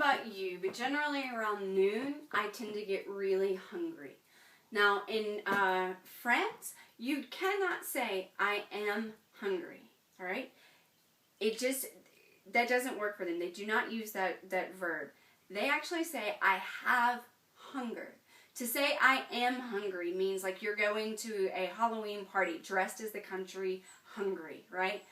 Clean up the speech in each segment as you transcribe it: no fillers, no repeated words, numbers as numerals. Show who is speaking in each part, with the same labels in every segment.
Speaker 1: about you, but generally around noon, I tend to get really hungry. Now, in France, you cannot say, I am hungry, all right? That doesn't work for them. They do not use that verb. They actually say, I have hunger. To say I am hungry means like you're going to a Halloween party dressed as the country hungry, right?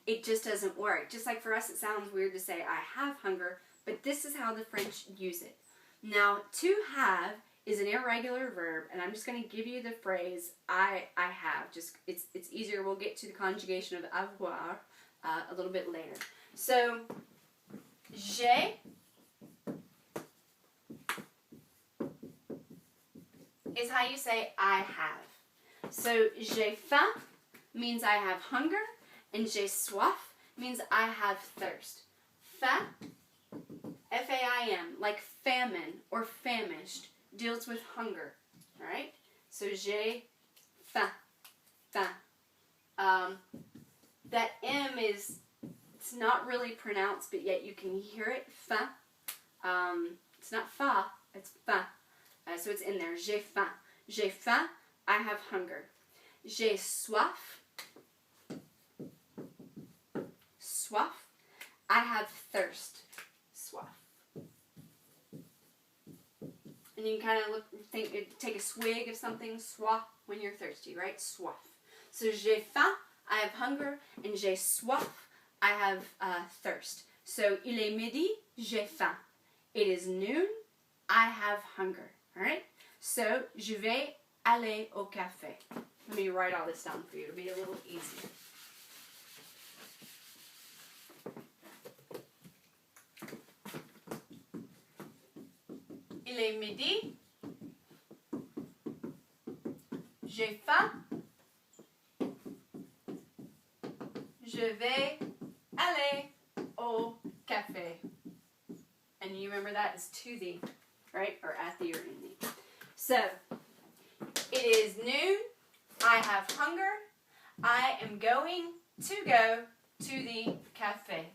Speaker 1: It just doesn't work. Just like for us, it sounds weird to say I have hunger, but this is how the French use it. Now, to have is an irregular verb, and I'm just going to give you the phrase I have. Just it's easier. We'll get to the conjugation of avoir a little bit later. So, j'ai is how you say I have. So, j'ai faim means I have hunger, and j'ai soif means I have thirst. Faim, F-A-I-M, like famine or famished, deals with hunger, alright? So, j'ai faim, faim. That M is, it's not really pronounced, but yet you can hear it, faim. It's not fa, it's faim. So it's in there, j'ai faim. J'ai faim, I have hunger. J'ai soif, soif, I have thirst, soif. And you can kind of take a swig of something, soif, when you're thirsty, right? Soif. So j'ai faim, I have hunger, and j'ai soif, I have thirst. So il est midi, j'ai faim. It is noon, I have hunger. All right? So je vais aller au café. Let me write all this down for you. It'll be a little easier. Il est midi. J'ai faim. Je vais aller au café. And you remember that is to the, right? Or at the or in the. So, it is noon. I have hunger. I am going to go to the café.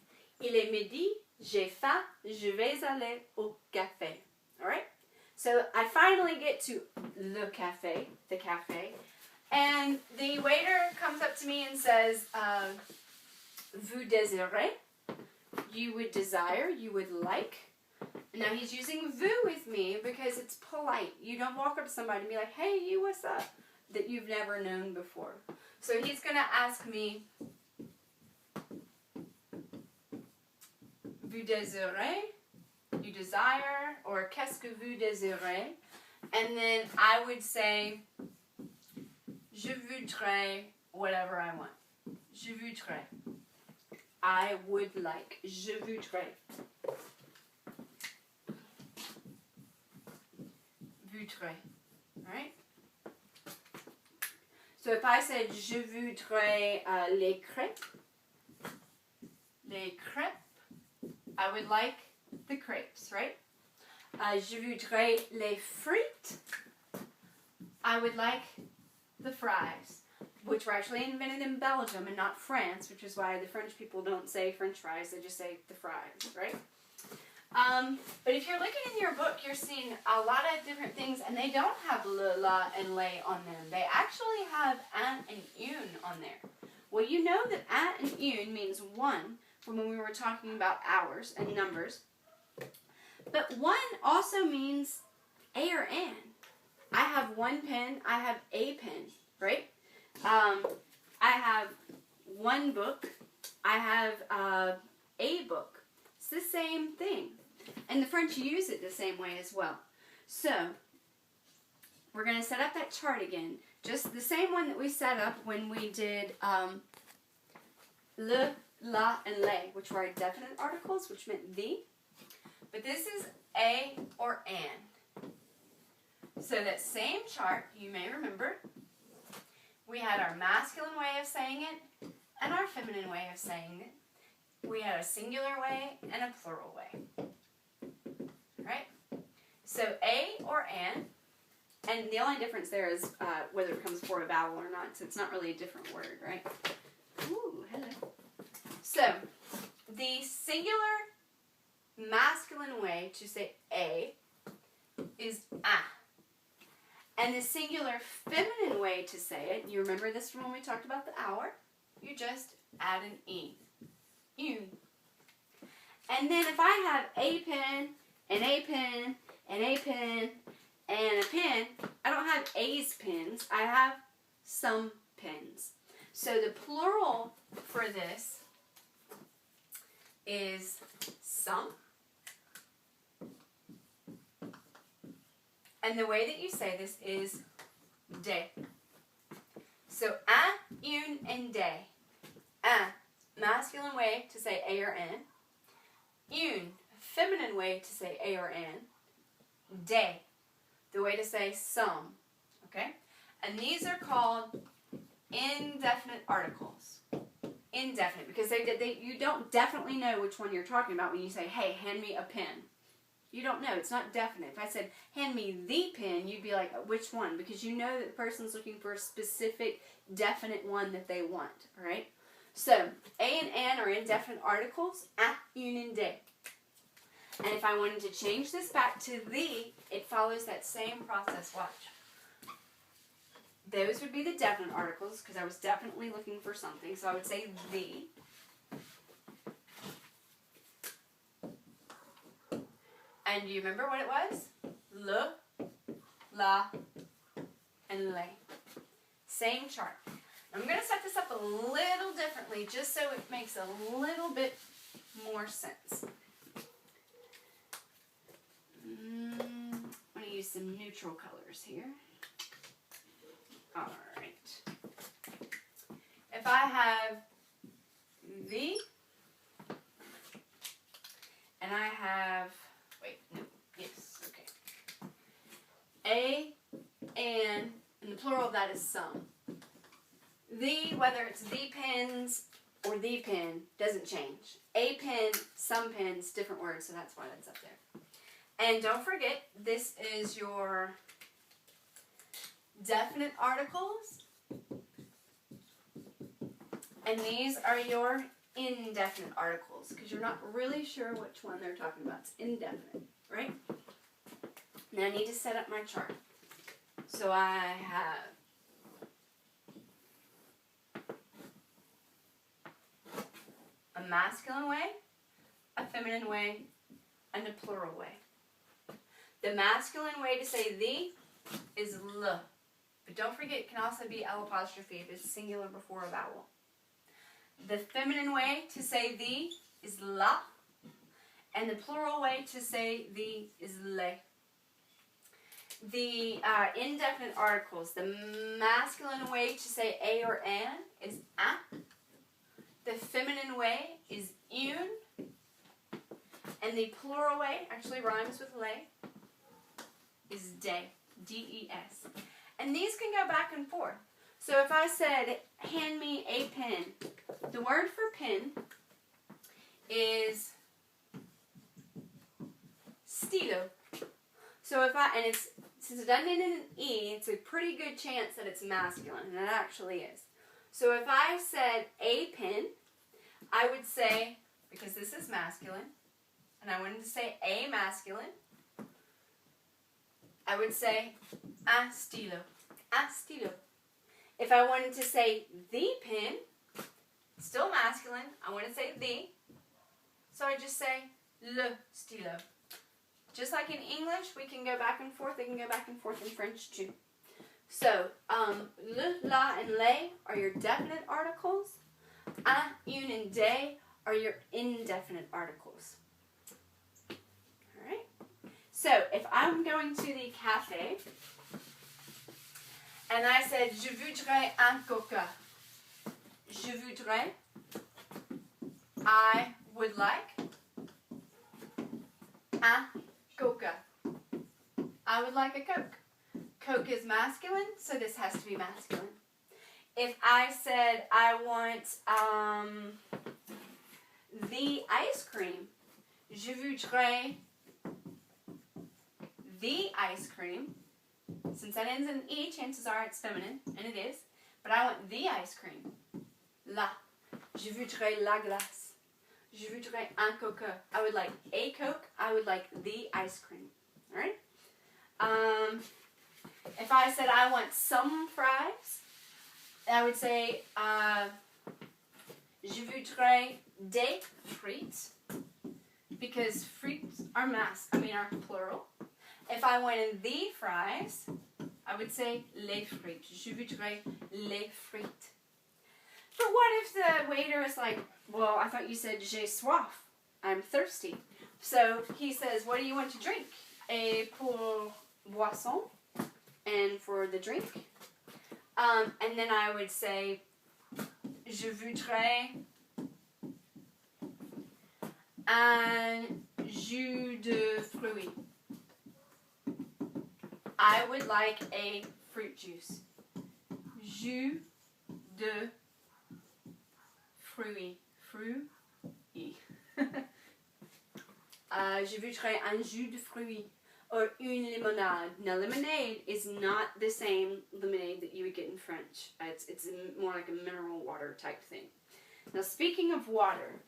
Speaker 1: Il est midi. J'ai faim. Je vais aller au café. Alright? So, I finally get to le café, the cafe. And the waiter comes up to me and says, vous désirez? You would desire, you would like. Now he's using vous with me because it's polite. You don't walk up to somebody and be like, hey, you, what's up? That you've never known before. So he's going to ask me, vous désirez? You desire, or qu'est-ce que vous désirez? And then I would say, je voudrais whatever I want. Je voudrais. I would like. Je voudrais. Voudrais. Alright? So if I said je voudrais les crêpes, I would like the crepes, right? Je voudrais les frites, I would like the fries, which were actually invented in Belgium and not France, which is why the French people don't say French fries, they just say the fries, right? But if you're looking in your book, you're seeing a lot of different things, and they don't have le, la, and lay on them. They actually have un and une on there. Well, you know that un and une means one, from when we were talking about hours and numbers. But one also means a or an. I have one pen, I have a pen, right? I have one book, I have a book. It's the same thing. And the French use it the same way as well. So, we're going to set up that chart again. Just the same one that we set up when we did le, la, and les, which were our definite articles, which meant the. But this is a or an. So that same chart, you may remember, we had our masculine way of saying it and our feminine way of saying it. We had a singular way and a plural way. Right? So a or an, and the only difference there is whether it comes before a vowel or not, so it's not really a different word, right? Ooh, hello. So, the singular masculine way to say a is a. And the singular feminine way to say it, you remember this from when we talked about the hour? You just add an e. Une. And then if I have a pen, and a pen, and a pen, and a pen, I don't have A's pens, I have some pens. So the plural for this is some. And the way that you say this is des. So un, une, and des. Un, masculine way to say a or n. Une, feminine way to say a or n. Des, the way to say some. Okay? And these are called indefinite articles. Indefinite, because you don't definitely know which one you're talking about when you say, hey, hand me a pen. You don't know. It's not definite. If I said, hand me the pen, you'd be like, which one? Because you know that the person's looking for a specific, definite one that they want. All right? So, a and an are indefinite articles. Un, une, and des. And if I wanted to change this back to the, it follows that same process. Watch. Those would be the definite articles, because I was definitely looking for something. So I would say the. And do you remember what it was? Le, la, and le. Same chart. I'm going to set this up a little differently, just so it makes a little bit more sense. I'm going to use some neutral colors here. Alright. If I have the, and I have, wait, no, yes, okay. A, and the plural of that is some. The, whether it's the pens or the pen, doesn't change. A pen, some pens, different words, so that's why that's up there. And don't forget, this is your definite articles, and these are your indefinite articles, because you're not really sure which one they're talking about. It's indefinite, right? Now I need to set up my chart. So I have a masculine way, a feminine way, and a plural way. The masculine way to say the is le. But don't forget, it can also be L apostrophe if it's singular before a vowel. The feminine way to say the is la. And the plural way to say the is le. The indefinite articles, the masculine way to say a or an is un. The feminine way is une. And the plural way, actually rhymes with le, is des. D-E-S. And these can go back and forth. So if I said, hand me a pen, the word for pen is stilo. So if I, and it's, since it doesn't end in an E, it's a pretty good chance that it's masculine, and it actually is. So if I said a pen, I would say, because this is masculine, and I wanted to say a masculine, I would say un stylo. Un stylo. If I wanted to say the pen, still masculine, I want to say the, so I just say le stylo. Just like in English, we can go back and forth. They can go back and forth in French too. So, le, la, and les are your definite articles. Un, une, and des are your indefinite articles. Alright? So, if I'm going to the cafe, and I said, je voudrais un coca. Je voudrais, I would like, un coca. I would like a Coke. Coke is masculine, so this has to be masculine. If I said I want the ice cream, je voudrais the ice cream. Since that ends in E, chances are it's feminine, and it is. But I want the ice cream. La. Je voudrais la glace. Je voudrais un coca. I would like a Coke. I would like the ice cream. All right? If I said I want some fries, I would say je voudrais des frites, because frites are are plural. If I wanted the fries, I would say les frites. Je voudrais les frites. But what if the waiter is like, well, I thought you said j'ai soif. I'm thirsty. So he says, what do you want to drink? Et pour boisson. And for the drink. And then I would say, je voudrais un jus de fruits. I would like a fruit juice. Jus de fruits. Fruits. Je voudrais un jus de fruits. Or une limonade. Now, lemonade is not the same lemonade that you would get in French. It's more like a mineral water type thing. Now, speaking of water,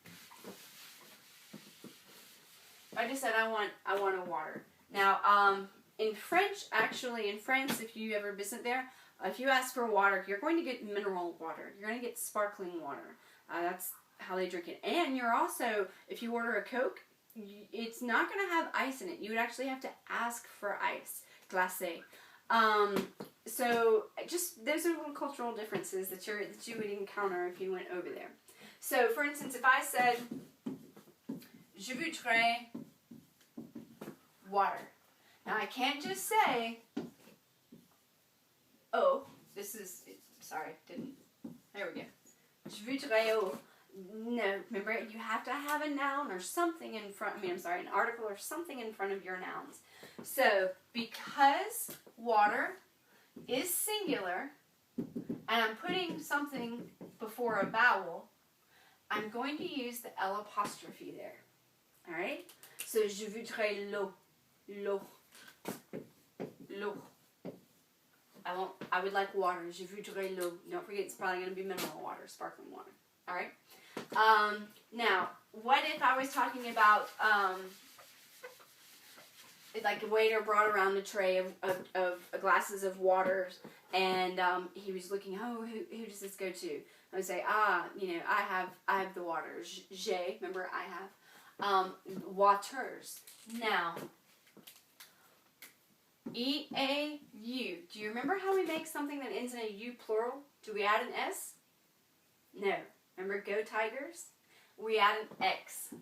Speaker 1: I just said I want a water. Now, in French, actually, in France, if you ever visit there, if you ask for water, you're going to get mineral water. You're going to get sparkling water. That's how they drink it. And you're also, if you order a Coke, it's not going to have ice in it. You would actually have to ask for ice, glacé. So just those are little cultural differences that you would encounter if you went over there. So for instance, if I said je voudrais water. Now I can't just say, oh, there we go. Je voudrais eau. No, remember, you have to have a noun or something in front, an article or something in front of your nouns. So, because water is singular, and I'm putting something before a vowel, I'm going to use the L apostrophe there. Alright? So, je voudrais l'eau. L'eau. L'eau. I would like water. Je voudrais l'eau. Don't forget, it's probably going to be mineral water, sparkling water. Alright? Now, what if I was talking about, like a waiter brought around a tray of glasses of water, and he was looking, oh, who does this go to? I would say, I have the water. J'ai, remember, I have. Waters. Now, E-A-U. Do you remember how we make something that ends in a U plural? Do we add an S? No. Remember, go Tigers? We add an X.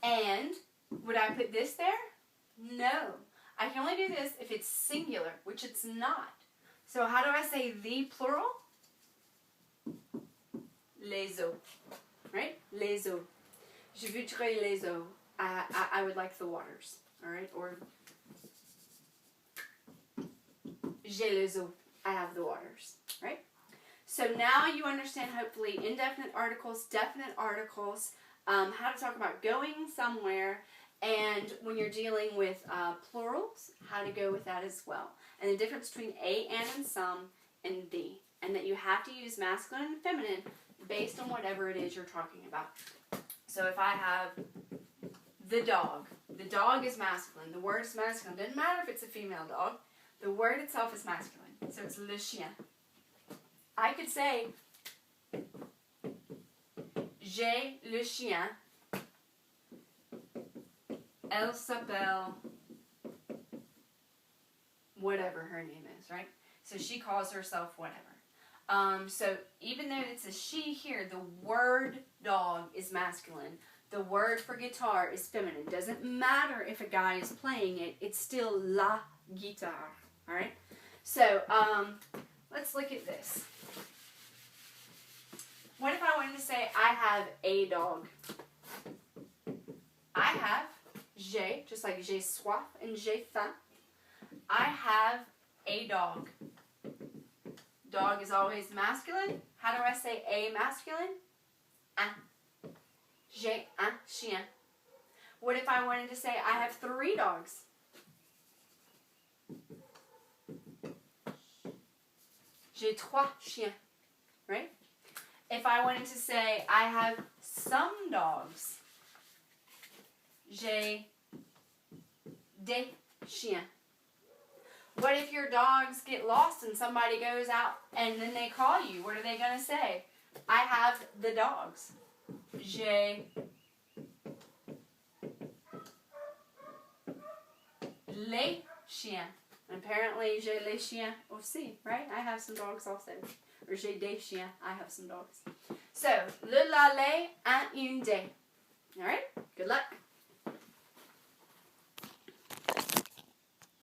Speaker 1: And would I put this there? No. I can only do this if it's singular, which it's not. So how do I say the plural? Les eaux. Right? Les eaux. Je voudrais les eaux. I would like the waters. Alright? Or j'ai les eaux. I have the waters. Right? So now you understand, hopefully, indefinite articles, definite articles, how to talk about going somewhere, and when you're dealing with plurals, how to go with that as well. And the difference between a, and some, and the. And that you have to use masculine and feminine based on whatever it is you're talking about. So if I have the dog is masculine. The word is masculine. Doesn't matter if it's a female dog. The word itself is masculine. So it's le chien. I could say, j'ai le chien. Elle s'appelle whatever her name is, right? So she calls herself whatever. So even though it's a she here, the word dog is masculine. The word for guitar is feminine. Doesn't matter if a guy is playing it. It's still la guitare. All right? So, let's look at this. What if I wanted to say, I have a dog? I have, j'ai, just like j'ai soif and j'ai faim. I have a dog. Dog is always masculine. How do I say a masculine? Un. J'ai un chien. What if I wanted to say, I have 3 dogs? J'ai 3 chiens. Right? If I wanted to say, I have some dogs. J'ai des chiens. What if your dogs get lost and somebody goes out and then they call you? What are they going to say? I have the dogs. J'ai les chiens. And apparently, j'ai les chiens aussi, right? I have some dogs also. Or j'ai des chiens. I have some dogs. So, le, la, les, un, une, des. All right? Good luck.